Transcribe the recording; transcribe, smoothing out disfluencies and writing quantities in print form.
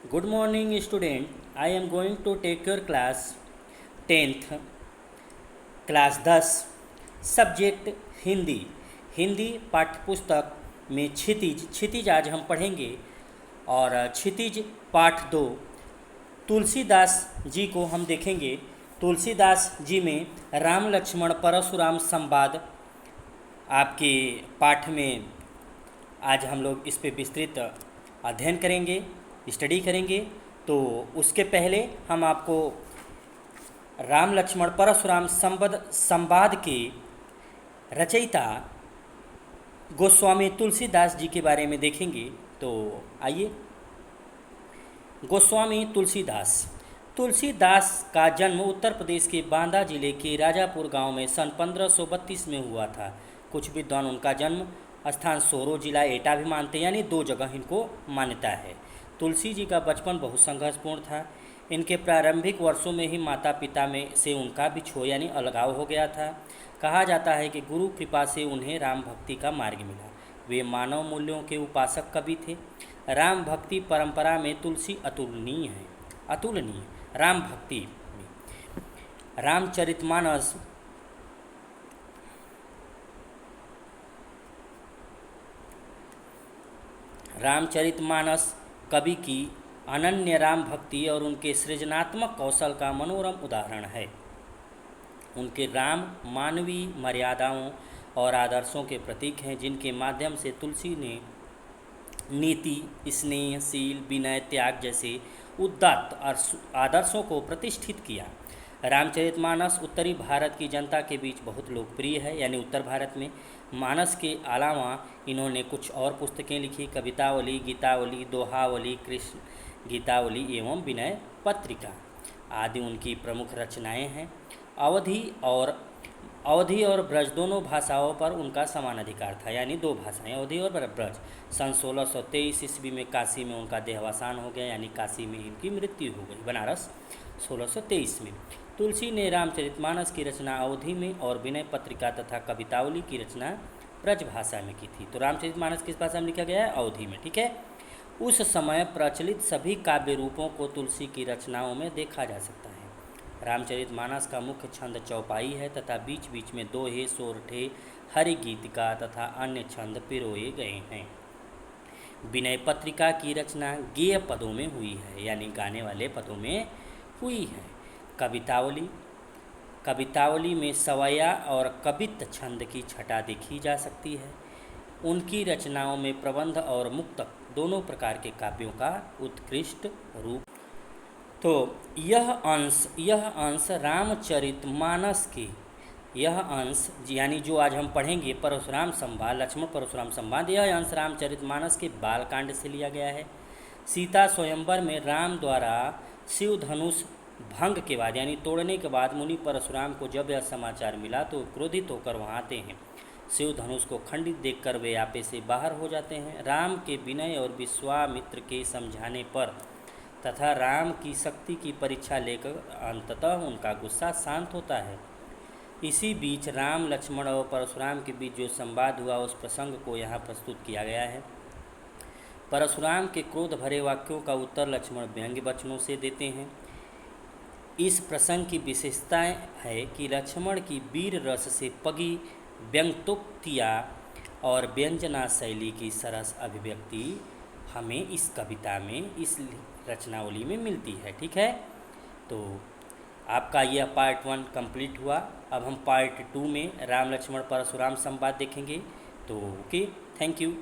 Good morning, student. I am going to take your class 10th, class 10, subject Hindi. Hindi पाठ्य पुस्तक में क्षितिज आज हम पढ़ेंगे। और क्षितिज पाठ 2 तुलसीदास जी को हम देखेंगे। तुलसीदास जी में राम लक्ष्मण परशुराम संवाद आपके पाठ में आज हम लोग इस पे विस्तृत अध्ययन करेंगे, स्टडी करेंगे। तो उसके पहले हम आपको राम लक्ष्मण परशुराम संवाद के रचयिता गोस्वामी तुलसीदास जी के बारे में देखेंगे। तो आइए। गोस्वामी तुलसीदास का जन्म उत्तर प्रदेश के बांदा जिले के राजापुर गांव में सन 1532 में हुआ था। कुछ विद्वान उनका जन्म स्थान सोरो जिला एटा भी मानते हैं, यानी 2 जगह इनको मान्यता है। तुलसी जी का बचपन बहुत संघर्षपूर्ण था। इनके प्रारंभिक वर्षों में ही माता पिता में से उनका बिछोह यानी अलगाव हो गया था। कहा जाता है कि गुरु कृपा से उन्हें राम भक्ति का मार्ग मिला। वे मानव मूल्यों के उपासक कवि थे। राम भक्ति परंपरा में तुलसी अतुलनीय। राम भक्ति में रामचरितमानस कवि की अनन्य राम भक्ति और उनके सृजनात्मक कौशल का मनोरम उदाहरण है। उनके राम मानवीय मर्यादाओं और आदर्शों के प्रतीक हैं, जिनके माध्यम से तुलसी ने नीति, स्नेह, शील, विनय, त्याग जैसे उदात्त आदर्शों को प्रतिष्ठित किया। रामचरितमानस उत्तरी भारत की जनता के बीच बहुत लोकप्रिय है, यानी उत्तर भारत में। मानस के अलावा इन्होंने कुछ और पुस्तकें लिखी। कवितावली, गीतावली, दोहावली, कृष्ण गीतावली एवं विनय पत्रिका आदि उनकी प्रमुख रचनाएं हैं। अवधी और ब्रज दोनों भाषाओं पर उनका समान अधिकार था, यानी 2 भाषाएं, अवधी और ब्रज। सन 1623 ईस्वी में काशी में उनका देहावसान हो गया, यानी काशी में इनकी मृत्यु हो गई, बनारस 1623 में। तुलसी ने रामचरितमानस की रचना अवधी में और विनय पत्रिका तथा कवितावली की रचना ब्रज भाषा में की थी। तो रामचरितमानस किस भाषा में लिखा गया है? अवधी में, ठीक है। उस समय प्रचलित सभी काव्य रूपों को तुलसी की रचनाओं में देखा जा सकता है। रामचरितमानस का मुख्य छंद चौपाई है तथा बीच बीच में दोहे, सोरठे, हरि गीतिका तथा अन्य छंद पिरोए गए हैं। विनय पत्रिका की रचना गेय पदों में हुई है, यानी गाने वाले पदों में हुई है। कवितावली में सवैया और कवित्त छंद की छटा देखी जा सकती है। उनकी रचनाओं में प्रबंध और मुक्तक दोनों प्रकार के काव्यों का उत्कृष्ट रूप। तो यह अंश रामचरितमानस के यानी जो आज हम पढ़ेंगे परशुराम संवाद, लक्ष्मण परशुराम संवाद, यह अंश रामचरितमानस के बालकांड से लिया गया है। सीता स्वयंवर में राम द्वारा शिव धनुष भंग के बाद, यानी तोड़ने के बाद, मुनि परशुराम को जब यह समाचार मिला तो क्रोधित होकर वहाँ आते हैं। शिव धनुष को खंडित देखकर वे आपे से बाहर हो जाते हैं। राम के विनय और विश्वामित्र के समझाने पर तथा राम की शक्ति की परीक्षा लेकर अंततः उनका गुस्सा शांत होता है। इसी बीच राम, लक्ष्मण और परशुराम के बीच जो संवाद हुआ उस प्रसंग को यहाँ प्रस्तुत किया गया है। परशुराम के क्रोध भरे वाक्यों का उत्तर लक्ष्मण व्यंग्य वचनों से देते हैं। इस प्रसंग की विशेषता है कि लक्ष्मण की वीर रस से पगी व्यंग्योक्तियाँ और व्यंजना शैली की सरस अभिव्यक्ति हमें इस कविता में, इस रचनावली में मिलती है, ठीक है। तो आपका यह पार्ट 1 कंप्लीट हुआ। अब हम पार्ट 2 में राम लक्ष्मण परशुराम संवाद देखेंगे। तो ओके, थैंक यू।